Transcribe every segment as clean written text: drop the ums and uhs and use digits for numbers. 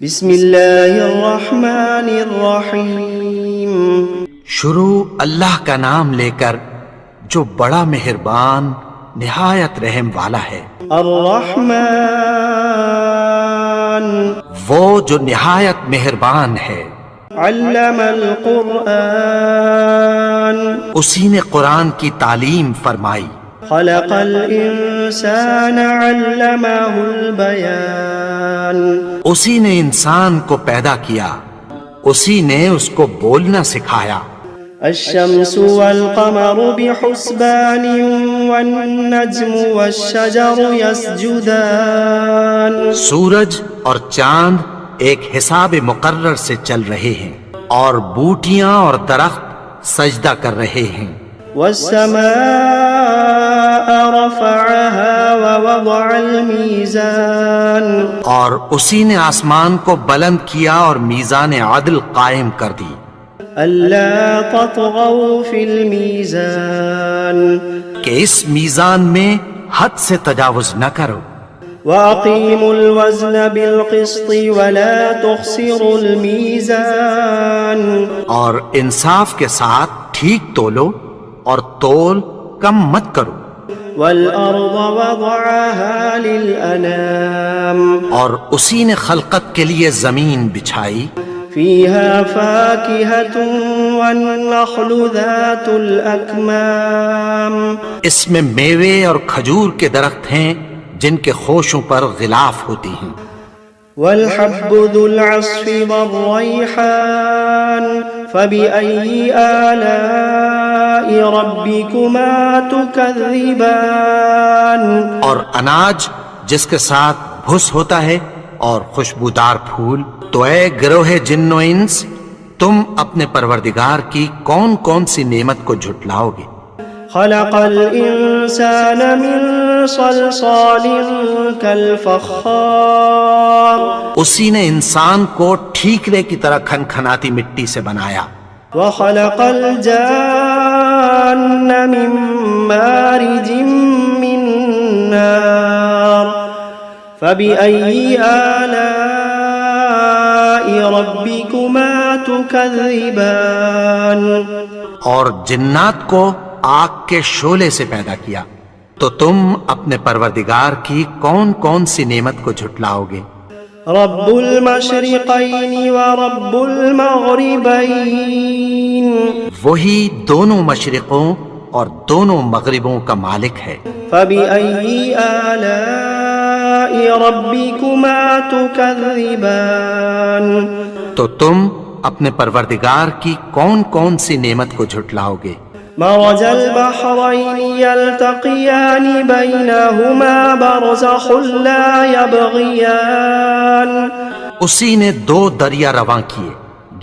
بسم اللہ الرحمن الرحیم۔ شروع اللہ کا نام لے کر جو بڑا مہربان نہایت رحم والا ہے۔ الرحمن وہ جو نہایت مہربان ہے۔ علم القرآن اسی نے قرآن کی تعلیم فرمائی۔ خلق الانسان علمہ البیان اسی نے انسان کو پیدا کیا، اسی نے اس کو بولنا سکھایا۔ الشمس والقمر بحسبان والنجم والشجر يسجدان سورج اور چاند ایک حساب مقرر سے چل رہے ہیں، اور بوٹیاں اور درخت سجدہ کر رہے ہیں۔ والسماء رفعها ووضع الميزان اور اسی نے آسمان کو بلند کیا اور میزان عدل قائم کر دی۔ ألا تطغوا في الميزان کہ اس میزان میں حد سے تجاوز نہ کرو۔ وأقيموا الوزن بالقسط ولا تخسروا الميزان اور انصاف کے ساتھ ٹھیک تولو اور تول کم مت کرو۔ والأرض وضعها للأنام اور اسی نے خلقت کے لیے زمین بچھائی، فيها فاكهة والنخل ذات الأكمام اس میں میوے اور کھجور کے درخت ہیں جن کے خوشوں پر غلاف ہوتی ہیں۔ والحب ذو العصف والريحان فبأي آلاء ربكما تكذبان اور اناج جس کے ساتھ بھس ہوتا ہے اور خوشبودار پھول، تو اے گروہ جن و انس، تم اپنے پروردگار کی کون کون سی نعمت کو جھٹلاؤ گے؟ خلق الإنسان من صلصال كالفخار اسی نے انسان کو ٹھیکرے کی طرح کھنکھناتی مٹی سے بنایا۔ وخلق الجان من مارج من نار فبأي آلاء ربكما تكذبان اور جنات کو آگ کے شعلے سے پیدا کیا، تو تم اپنے پروردگار کی کون کون سی نعمت کو جھٹلاؤ گے؟ رب المشرقین ورب المغربین وہی دونوں مشرقوں اور دونوں مغربوں کا مالک ہے۔ فبأي آلاء ربكما تكذبان تو تم اپنے پروردگار کی کون کون سی نعمت کو جھٹلاؤ گے؟ مرج البحرين يلتقيان بينهما برزخ لا يبغيان اسی نے دو دریا رواں کیے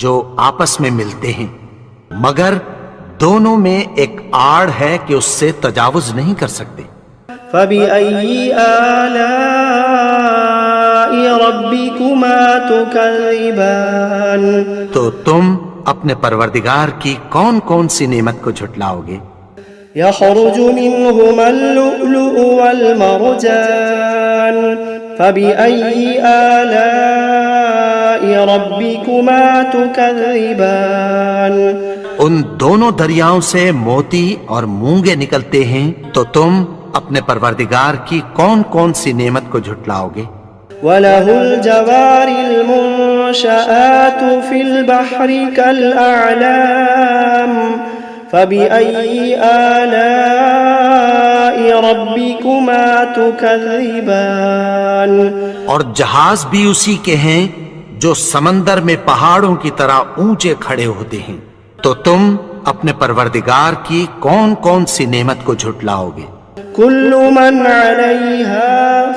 جو آپس میں ملتے ہیں، مگر دونوں میں ایک آڑ ہے کہ اس سے تجاوز نہیں کر سکتے۔ فبأي آلاء ربكما تكذبان تو تم اپنے پروردگار کی کون کون سی نعمت کو جھٹلاؤ گے؟ يخرج منهما اللؤلؤ والمرجان فبأي آلاء ربكما تكذبان ان دونوں دریاؤں سے موتی اور مونگے نکلتے ہیں، تو تم اپنے پروردگار کی کون کون سی نعمت کو جھٹلاؤ گے؟ وَلَهُ الْجَوَارِ الْمُنشَآتُ فِي الْبَحْرِ كَالْأَعْلَامِ فَبِأَيِّ آلَاءِ رَبِّكُمَا تُكَذِّبَانِ اور جہاز بھی اسی کے ہیں جو سمندر میں پہاڑوں کی طرح اونچے کھڑے ہوتے ہیں، تو تم اپنے پروردگار کی کون کون سی نعمت کو جھٹلاؤ گے؟ كل من عليها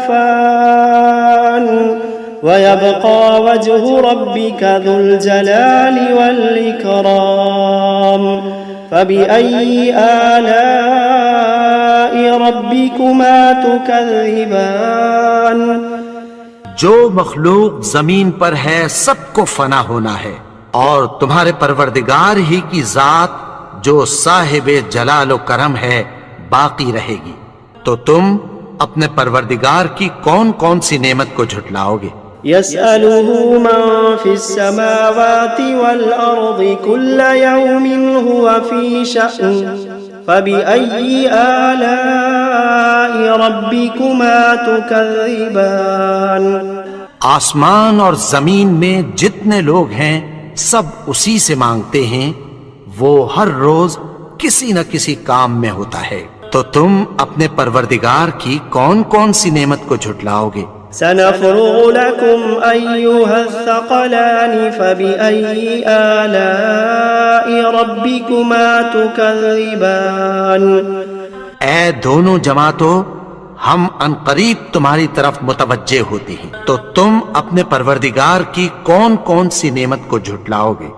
فان ويبقى وجه ربك ذو الجلال والإكرام فبأي آلاء ربكما تكذبان جو مخلوق زمین پر ہے سب کو فنا ہونا ہے، اور تمہارے پروردگار ہی کی ذات جو صاحب جلال و کرم ہے باقی رہے گی، تو تم اپنے پروردگار کی کون کون سی نعمت کو جھٹلاؤ گے؟ يسأله من في السماوات والأرض كل يوم هو في شأن فبأي آلاء ربكما تكذبان آسمان اور زمین میں جتنے لوگ ہیں سب اسی سے مانگتے ہیں، وہ ہر روز کسی نہ کسی کام میں ہوتا ہے، تو تم اپنے پروردگار کی کون کون سی نعمت کو جھٹلاؤ گے؟ سنفرغ لكم أيها الثقلان فبأي آلاء ربكما تكذبان اے دونوں جماعتوں، ہم عنقریب تمہاری طرف متوجہ ہوتے ہیں، تو تم اپنے پروردگار کی کون کون سی نعمت کو جھٹلاؤ گے؟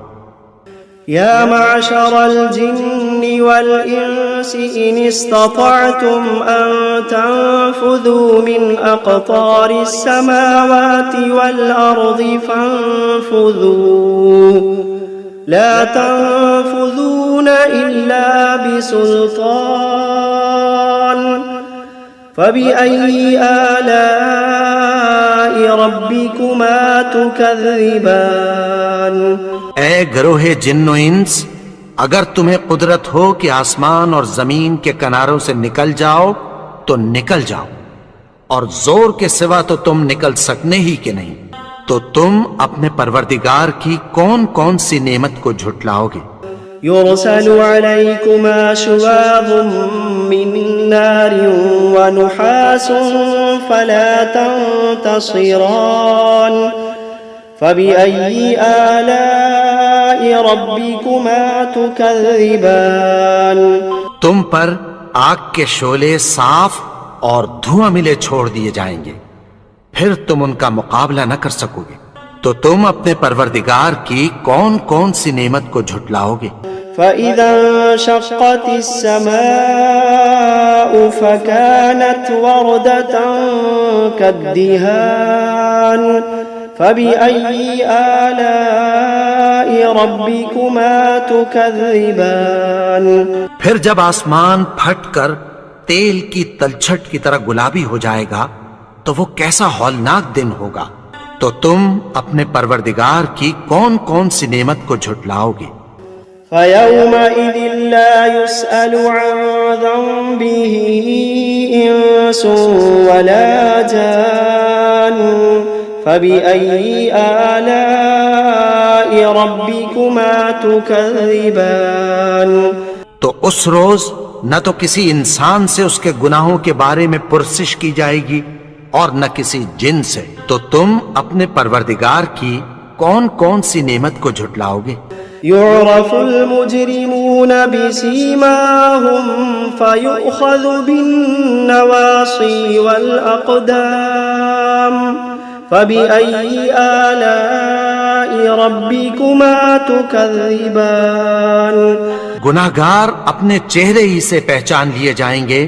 يا معشر الجن والإنس إن استطعتم أن تنفذوا من أقطار السماوات والأرض فانفذوا لا تنفذون إلا بسلطان فبأي آلاء ربكما تكذبان اے گروہ جن و انس، اگر تمہیں قدرت ہو کہ آسمان اور زمین کے کناروں سے نکل جاؤ تو نکل جاؤ، اور زور کے سوا تو تم نکل سکنے ہی کہ نہیں، تو تم اپنے پروردگار کی کون کون سی نعمت کو جھٹلاؤ گے؟ يرسل عليكما شواظ من نار ونحاس فلا تنتصران فبأي آلاء ربكما تكذبان تم پر آگ کے شعلے صاف اور دھواں ملے چھوڑ دیے جائیں گے، پھر تم ان کا مقابلہ نہ کر سکو گے، تو تم اپنے پروردگار کی کون کون سی نعمت کو جھٹلاؤ گے؟ فإذا انشقت السماء فكانت وردة كالدهان فبأي آلاء ربكما تكذبان پھر جب آسمان پھٹ کر تیل کی تلچھٹ کی طرح گلابی ہو جائے گا تو وہ کیسا ہولناک دن ہوگا، تو تم اپنے پروردگار کی کون کون سی نعمت کو جھٹلاؤ گے؟ فيومئذ لا يسأل عن ذنبه إنس ولا جان فبأي آلاء ربكما تكذبان تو اس روز نہ تو کسی انسان سے اس کے گناہوں کے بارے میں پرسش کی جائے گی اور نہ کسی جن سے، تو تم اپنے پروردگار کی کون کون سی نعمت کو جھٹلاؤ گے؟ يعرف المجرمون بسيماهم فيؤخذ بالنواصي والأقدام فبأي آلاء ربكما تكذبان گناہگار اپنے چہرے ہی سے پہچان لیے جائیں گے،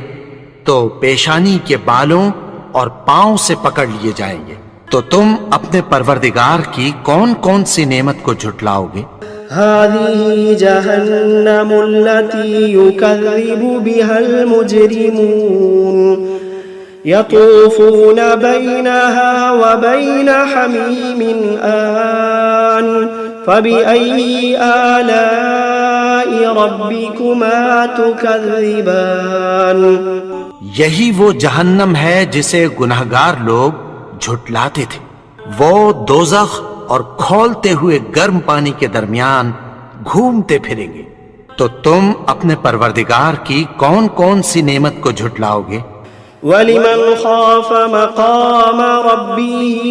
تو پیشانی کے بالوں اور پاؤں سے پکڑ لیے جائیں گے، تو تم اپنے پروردگار کی کون کون سی نعمت کو جھٹلاؤ گے؟ هذه جهنم التي يكذب بها المجرمون يطوفون بينها وبين حميم آن فبأي آلاء ربكما تكذبان یہی وہ جہنم ہے جسے گناہگار لوگ جھٹلاتے تھے، وہ دوزخ اور کھولتے ہوئے گرم پانی کے درمیان گھومتے پھریں گے، تو تم اپنے پروردگار کی کون کون سی نعمت کو جھٹلاؤ گے؟ وَلِمَنْ خَافَ مَقَامَ رَبِّهِ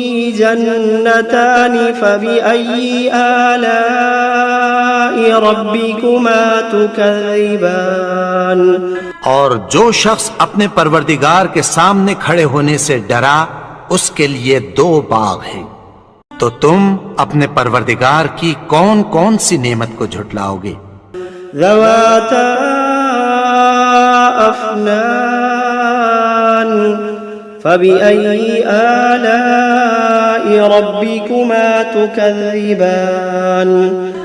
جَنَّتَانِ فَبِأَيِّ آلَاءِ رَبِّكُمَا تُكَذِّبَانِ اور جو شخص اپنے پروردگار کے سامنے کھڑے ہونے سے ڈرا، اس کے لیے دو باغ ہیں، تو تم اپنے پروردگار کی کون کون سی نعمت کو جھٹلاؤ گے؟ ذواتا افنان فبأي آلاء ربكما تكذبان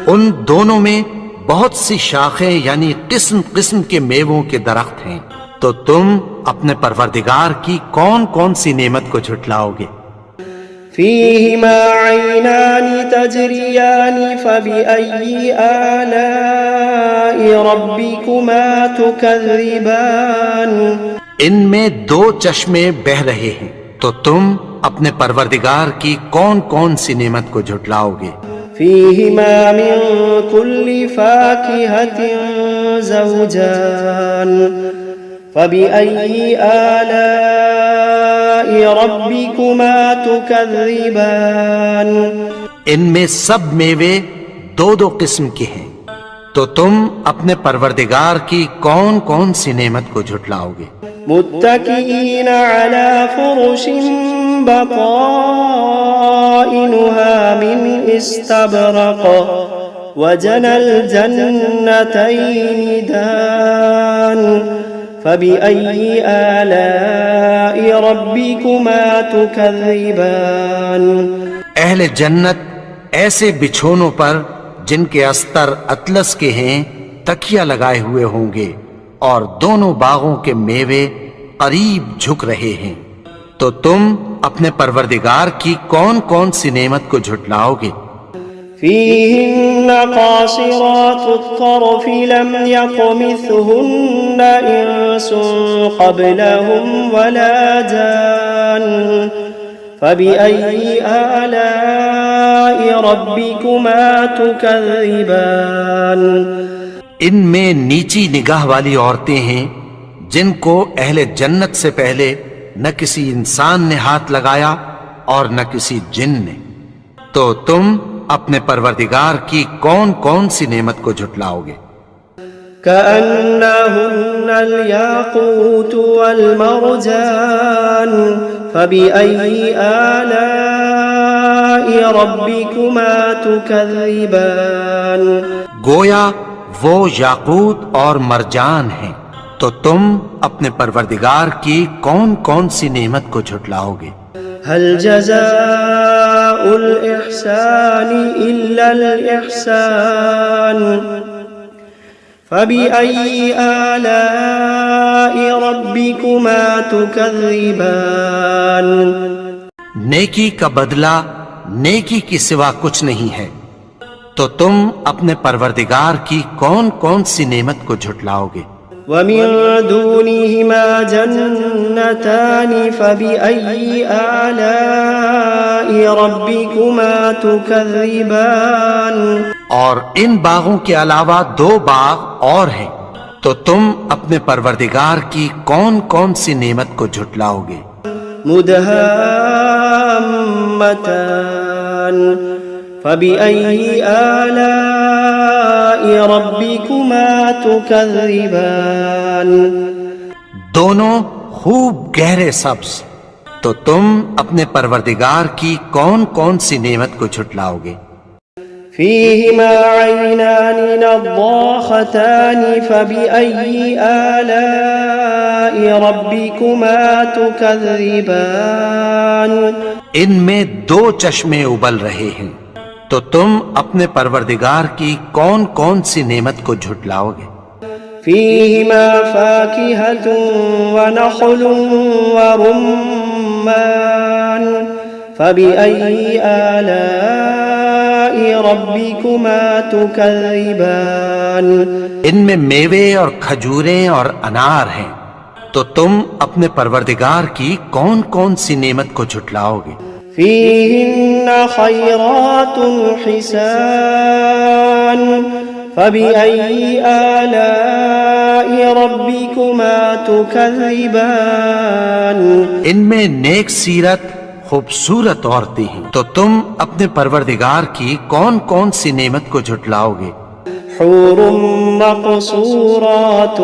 ان دونوں میں بہت سی شاخیں یعنی قسم قسم کے میووں کے درخت ہیں، تو تم اپنے پروردگار کی کون کون سی نعمت کو جھٹلاؤ گے؟ فيهما عينان تجريان فبأي آلاء ربكما تكذبان ان میں دو چشمے بہ رہے ہیں، تو تم اپنے پروردگار کی کون کون سی نعمت کو جھٹلاؤ گے؟ فيهما من كل فاكهة زوجان فبأي آلاء ربكما تكذبان ان میں سب میوے دو دو قسم کے ہیں، تو تم اپنے پروردگار کی کون کون سی نعمت کو جھٹلاؤ گے؟ متكئين على فرش بطائنها من استبرق وجنى الجنتين دان فبأي آلاء ربكما تكذبان اہل جنت ایسے بچھونوں پر جن کے استر اطلس کے ہیں تکیہ لگائے ہوئے ہوں گے، اور دونوں باغوں کے میوے قریب جھک رہے ہیں، تو تم اپنے پروردگار کی کون کون سی نعمت کو جھٹلاؤ گے؟ فيهن قاصرات الطرف لم يطمثهن إنس قبلهم ولا جان فبأي آلاء ربكما تكذبان ان میں نیچی نگاہ والی عورتیں ہیں جن کو اہل جنت سے پہلے نہ کسی انسان نے ہاتھ لگایا اور نہ کسی جن نے، تو تم اپنے پروردگار کی کون کون سی نعمت کو جھٹلاؤ گے؟ كأنهن الياقوت والمرجان فبأي آلاء ربكما تكذبان گویا وہ یاقوت اور مرجان ہیں، تو تم اپنے پروردگار کی کون کون سی نعمت کو جھٹلاؤ گے؟ هل جزاء الإحسان إلا الإحسان فبأي آلاء ربكما تكذبان نیکی کا بدلہ نیکی کی سوا کچھ نہیں ہے، تو تم اپنے پروردگار کی کون کون سی نعمت کو جھٹلاؤ گے؟ ومن دونهما جنتان فبأي آلاء ربكما تكذبان اور ان باغوں کے علاوہ دو باغ اور ہیں، تو تم اپنے پروردگار کی کون کون سی نعمت کو جھٹلاؤ گے؟ مدهامتان فبأي آلاء ربكما تكذبان دونوں خوب گہرے سبز، تو تم اپنے پروردگار کی کون کون سی نعمت کو جھٹلاؤ گے؟ فيهما عينان نضاختان فبأي آلاء ربكما تكذبان ان میں دو چشمے ابل رہے ہیں، تو تم اپنے پروردگار کی کون کون سی نعمت کو جھٹلاؤ گے؟ فيهما فاكهة ونخل ورمان فبأي آلاء ربكما تكذبان ان میں میوے اور کھجوریں اور انار ہیں، تو تم اپنے پروردگار کی کون کون سی نعمت کو جھٹلاؤ گے؟ فيهن خيرات حسان فبأي آلاء ربكما تكذبان ان میں نیک سیرت خوبصورت عورتیں ہیں، تو تم اپنے پروردگار کی کون کون سی نعمت کو جھٹلاؤ گے؟ حور مقصورات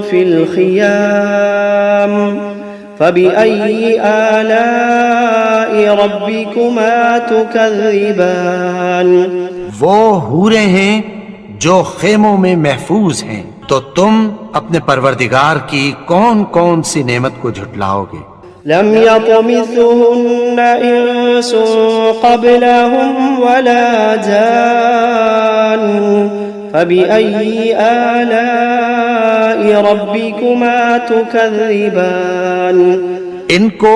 في الخيام فبأي آلاء ربكما تكذبان وہ حوریں ہیں جو خیموں میں محفوظ ہیں، تو تم اپنے پروردگار کی کون کون سی نعمت کو جھٹلاؤ گے؟ لم يطمثهن إنس قبلهم ولا جان فبأي آلاء ربكما تكذبان ان کو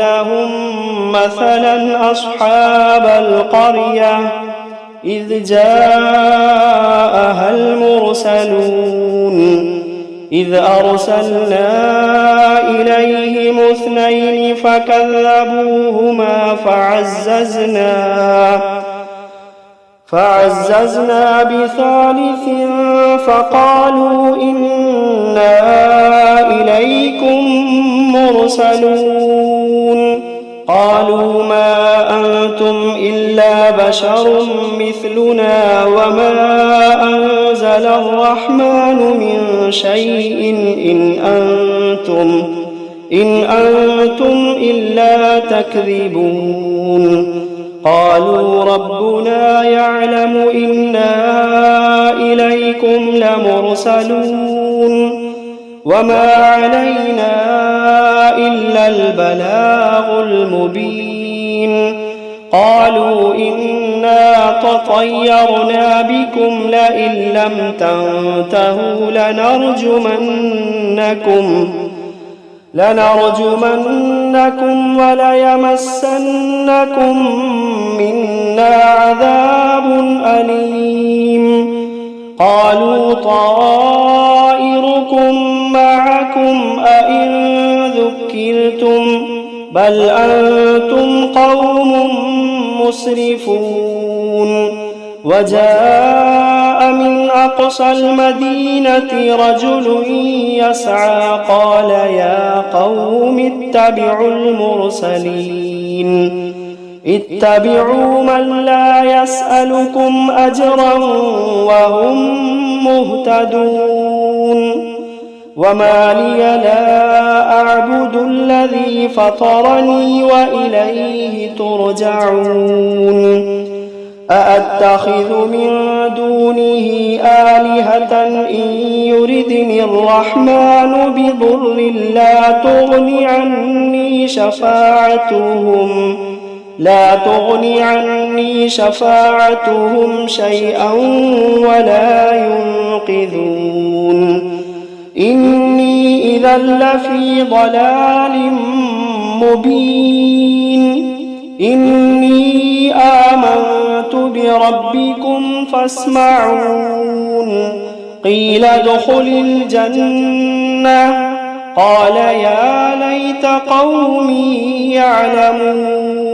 لهم مثلا أصحاب القرية إذ جاءها المرسلون إذ أرسلنا إليهم اثنين فكذبوهما فعززنا بثالث فقالوا إنا إليكم مرسلون. قالوا ما أنتم إلا بشر مثلنا وما أنزل الرحمن من شيء إن أنتم إلا تكذبون. قالوا ربنا يعلم إنا إليكم لمرسلون وما علينا إلا البلاغ المبين. قالوا إنا تطيرنا بكم لئن لم تنتهوا لنرجمنكم وليمسنكم منا عذاب أليم. قالوا طائركم معكم أئن ذكرتم بل أنتم قوم مسرفون. وجاء من أقصى المدينة رجل يسعى قال يا قوم اتبعوا المرسلين اتبعوا من لا يسألكم أجرا وهم مهتدون. وما لي لا أعبد الذي فطرني وإليه ترجعون. أأتخذ من دونه آلهة إن يردني الرحمن بضر لا تغن عني شفاعتهم شيئا ولا ينقذون إني إذا لفي ضلال مبين إني آمنت بربكم فاسمعون قيل ادخل الجنة قال يا ليت قومي يعلمون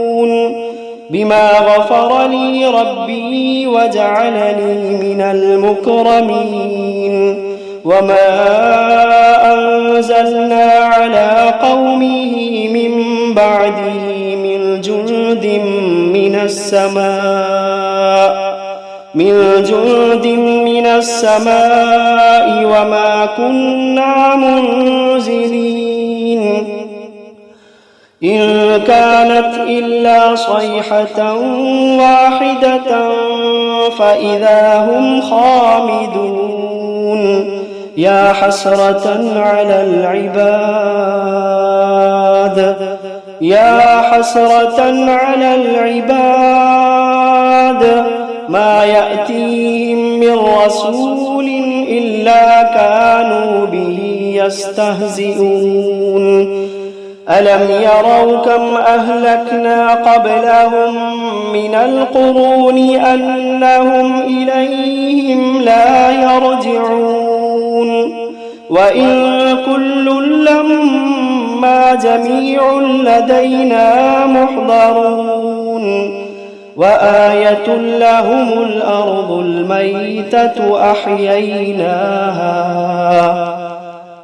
بما غفر لي ربي وجعلني من المكرمين وما أنزلنا على قومه من بعده من جند من السماء وما كنا منزلين إن كانت إلا صيحة واحدة فإذا هم خامدون يا حسرة على العباد ما يأتيهم من رسول إلا كانوا به يستهزئون ألم يروا كم أهلكنا قبلهم من القرون أنهم إليهم لا يرجعون وإن كل لما جميع لدينا محضرون وآية لهم الأرض الميتة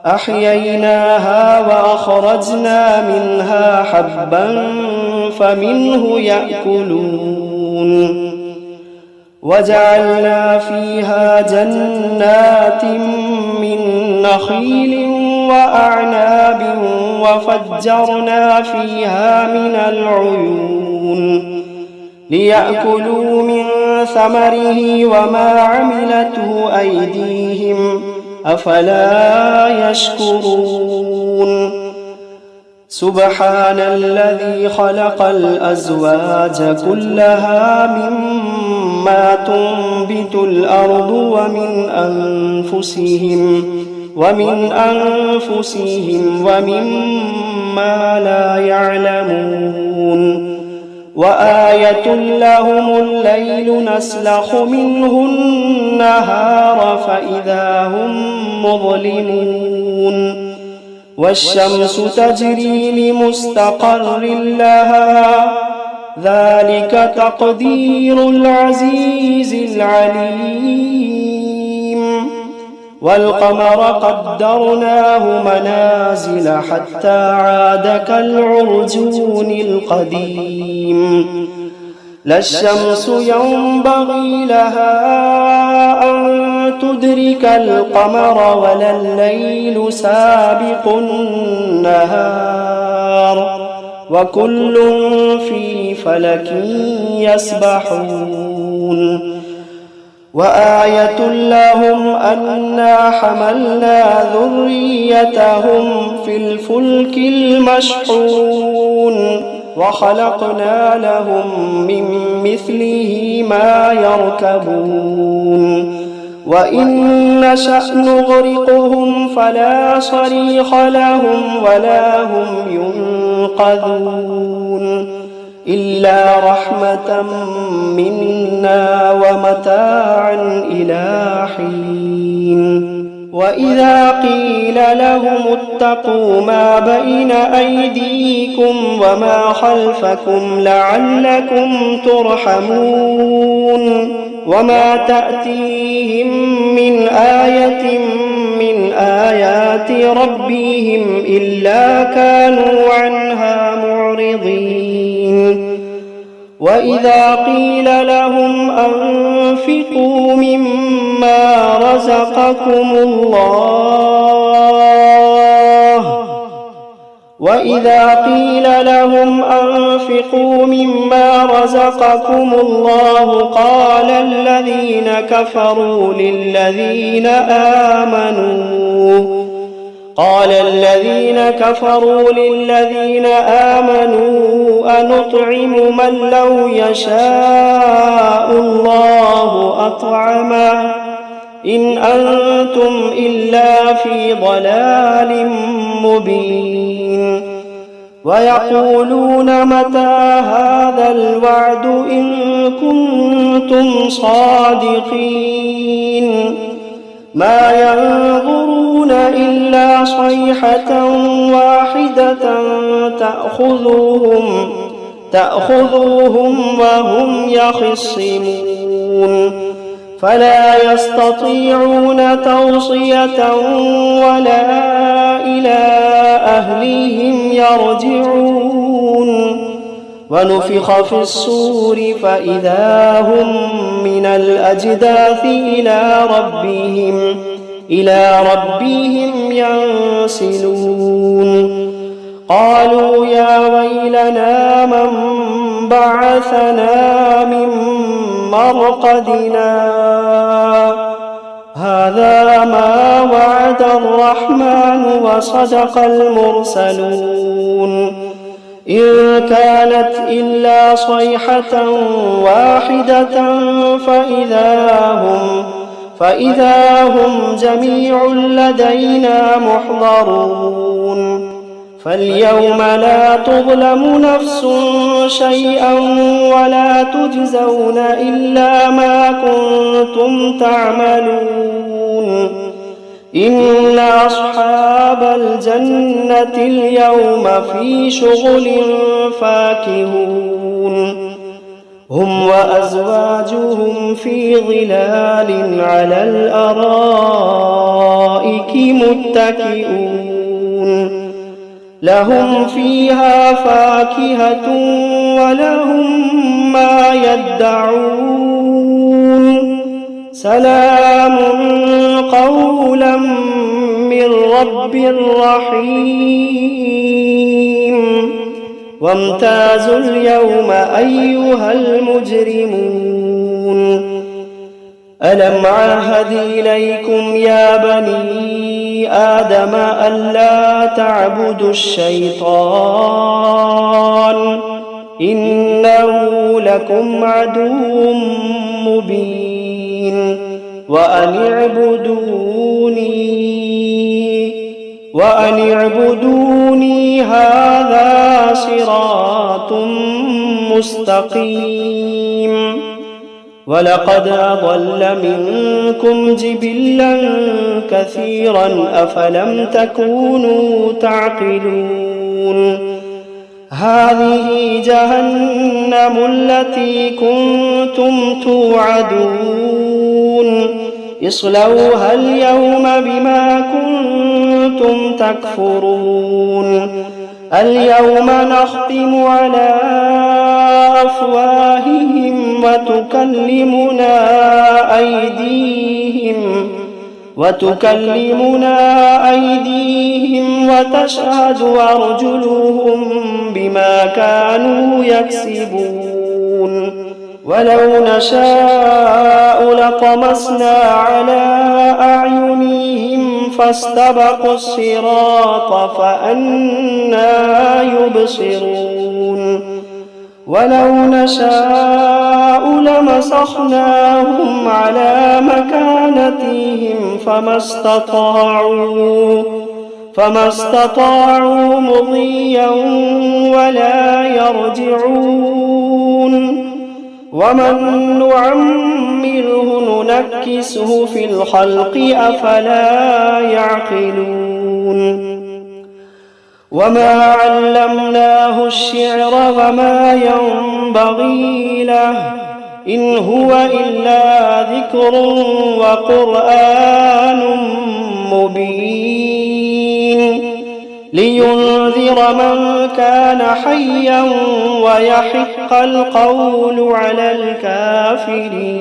أحييناها وأخرجنا منها حبا فمنه يأكلون وجعلنا فيها جنات من نخيل وأعناب وفجرنا فيها من العيون ليأكلوا من ثمره وما عملته أيديهم أفلا يشكرون سبحان الذي خلق الأزواج كلها مما تنبت الأرض ومن أنفسهم ومما لا يعلمون وآية لهم الليل نسلخ منه النهار فإذا هم مظلمون والشمس تجري لمستقر لها ذلك تقدير العزيز العليم والقمر قدرناه منازل حتى عاد كالعرجون القديم لا الشمس ينبغي لها أن تدرك القمر ولا الليل سابق النهار وكل في فلك يسبحون وآية لهم أنا حملنا ذريتهم في الفلك المشحون وخلقنا لهم من مثله ما يركبون وإن نشأ نغرقهم فلا صريخ لهم ولا هم ينقذون إلا رحمة منا ومتاعا إلى حين وإذا قيل لهم اتقوا ما بين أيديكم وما خلفكم لعلكم ترحمون وما تأتيهم من آية من آيات ربهم إلا كانوا عنها معرضين وإذا قيل لهم أنفقوا مما رزقكم الله وإذا قيل لهم أنفقوا مما رزقكم الله قال الذين كفروا للذين آمنوا أنطعم من لو يشاء الله أطعمه إن أنتم إلا في ضلال مبين ويقولون متى هذا الوعد إن كنتم صادقين ما ينظرون إلا صيحة واحدة تأخذهم وهم يخصمون فلا يستطيعون توصية ولا إلى أهلهم يرجعون ونفخ في الصور فإذا هم من الأجداث إلى ربهم ينسلون قالوا يا ويلنا من بعثنا من مرقدنا هذا ما وعد الرحمن وصدق المرسلون إن كانت إلا صيحة واحدة فإذا هم جميع لدينا محضرون فاليوم لا تظلم نفس شيئا ولا تجزون إلا ما كنتم تعملون إن أصحاب الجنة اليوم في شغل فاكهون هم وأزواجهم في ظلال على الأرائك متكئون لهم فيها فاكهة ولهم ما يدعون سلام قولا من رب رحيم وامتازوا اليوم أيها المجرمون ألم عهد إليكم يا بني آدم ألا تعبدوا الشيطان إنه لكم عدو مبين وأن اعبدوني هذا صراط مستقيم ولقد أضل منكم جبلا كثيرا أفلم تكونوا تعقلون هذه جهنم التي كنتم توعدون اصلوها اليوم بما كنتم تكفرون اليوم نختم على أفواههم وتكلمنا أيديهم وتشهد أرجلهم بما كانوا يكسبون ولو نشاء لطمسنا على أعينهم فاستبقوا الصراط فأنى يبصرون ولو نشاء لمسخناهم على مكانتهم فما استطاعوا مضيا ولا يرجعون ومن نعمره ننكسه في الخلق أفلا يعقلون وما علمناه الشعر وما ينبغي له إن هو إلا ذكر وقرآن مبين لينذر من كان حيا ويحق القول على الكافرين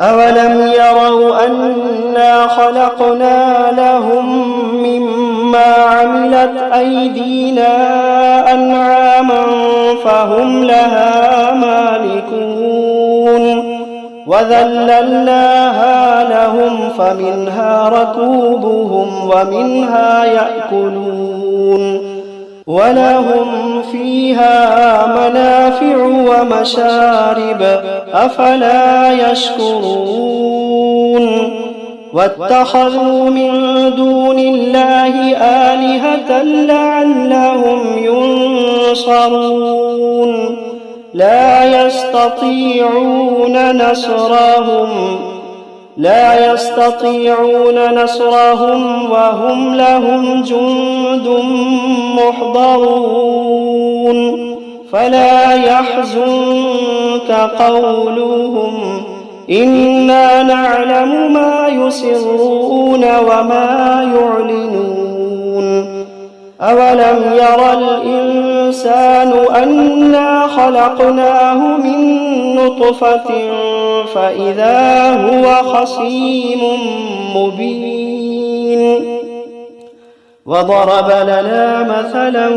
أولم يروا أنا خلقنا لهم مما ما عملت أيدينا أنعاما فهم لها مالكون وذللناها لهم فمنها ركوبهم ومنها يأكلون ولهم فيها منافع ومشارب أفلا يشكرون واتخذوا من دون الله آلهة لعلهم ينصرون لا يستطيعون نصرهم وهم لهم جند محضرون فلا يحزنك قولهم إنا نعلم ما يسرون وما يعلنون أولم ير الإنسان أنا خلقناه من نطفة فإذا هو خصيم مبين وضرب لنا مثلا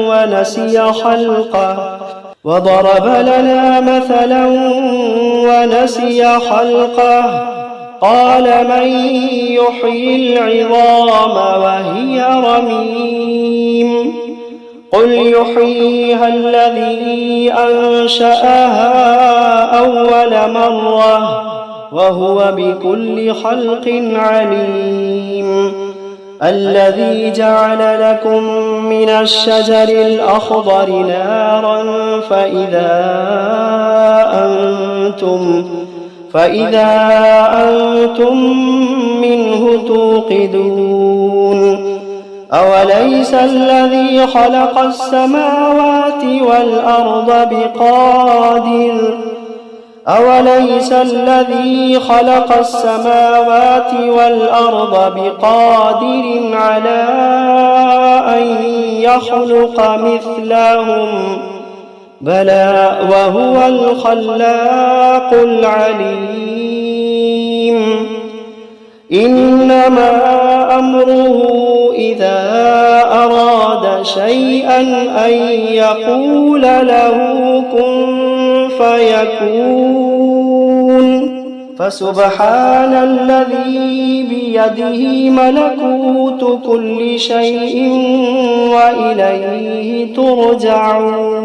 ونسي خلقه قال من يحيي العظام وهي رميم قل يحييها الذي أنشأها أول مرة وهو بكل خلق عليم الذي جعل لكم من الشجر الأخضر نارا فإذا أنتم منه توقدون أوليس الذي خلق السماوات والأرض بقادر على أن يخلق مثلهم بلى وهو الخلاق العليم إنما أمره إذا أراد شيئا أن يقول له كن فيكون فسبحان الذي بيده ملكوت كل شيء وإليه ترجعون